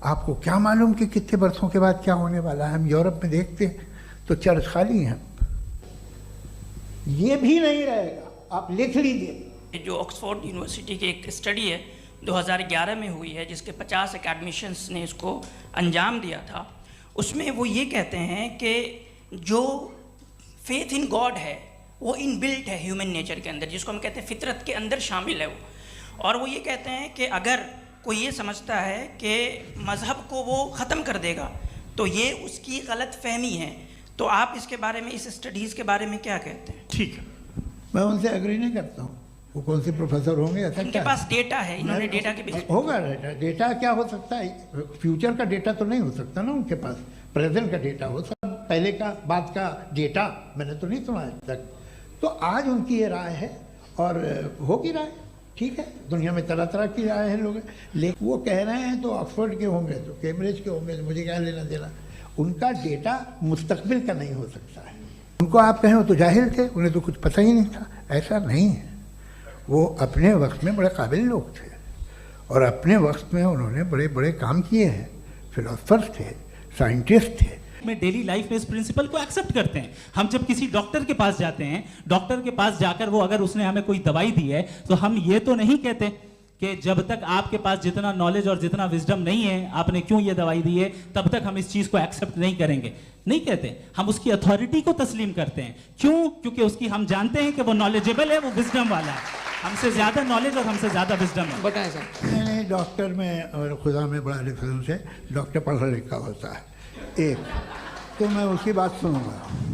आपको क्या मालूम कि कितने बरसों के बाद क्या होने वाला है। हम यूरोप में देखते हैं तो चर्च खाली हैं, ये भी नहीं रहेगा, आप लिख लीजिए। जो ऑक्सफोर्ड यूनिवर्सिटी की एक स्टडी है 2011 में हुई है, जिसके 50 एकेडमिशियंस ने इसको अंजाम दिया था, उसमें वो ये कहते हैं कि जो फेथ इन गॉड है वो इनबिल्ट है ह्यूमन नेचर के अंदर, जिसको हम कहते हैं फितरत के अंदर शामिल है वो। और वो ये कहते हैं कि अगर कोई ये समझता है कि मज़हब को वो ख़त्म कर देगा तो ये उसकी गलत फहमी है। तो आप इसके बारे में, इस स्टडीज़ के बारे में क्या कहते हैं? ठीक है, मैं उनसे एग्री नहीं करता हूँ। वो कौन से प्रोफेसर होंगे, ऐसा इनके क्या पास डेटा है, इन्होंने डेटा के बेस होगा। डेटा क्या हो सकता है, फ्यूचर का डेटा तो नहीं हो सकता ना उनके पास, प्रेजेंट का डेटा हो सकता, पहले का बाद का डेटा मैंने तो नहीं सुना आज तक। तो आज उनकी ये राय है और होगी राय, ठीक है। दुनिया में तरह तरह की राय है लोग, लेकिन वो कह रहे हैं तो ऑक्सफोर्ड के होंगे तो कैम्ब्रिज के होंगे तो मुझे क्या लेना देना। उनका डेटा मुस्तकबिल का नहीं हो सकता है। उनको आप कहें वो तो जाहिल थे, उन्हें तो कुछ पता ही नहीं था, ऐसा नहीं है। वो अपने वक्त में बड़े काबिल लोग थे और अपने वक्त में उन्होंने बड़े बड़े काम किए हैं, फिलोसफर्स थे, साइंटिस्ट थे। में डेली लाइफ में इस प्रिंसिपल को एक्सेप्ट करते हैं। हम जब किसी डॉक्टर के पास जाते हैं, डॉक्टर के पास जाकर वो अगर उसने हमें कोई दवाई दी है तो हम ये तो नहीं कहते कि जब तक आपके पास जितना नॉलेज और जितना विजडम नहीं है, आपने क्यों ये दवाई दी है, तब तक हम इस चीज को एक्सेप्ट नहीं करेंगे। नहीं कहते, हम उसकी अथॉरिटी को तस्लीम करते हैं। क्यों? क्योंकि उसकी हम जानते हैं कि वो नॉलेजेबल है, वो विजडम वाला है, हमसे ज्यादा नॉलेज और हमसे ज्यादा विजडम है। बताएं सर। नहीं, डॉक्टर में और खुदा में बड़ा डिफरेंस है। डॉक्टर पढ़ा लिखा होता है एक, तो मैं उसकी बात सुनूंगा।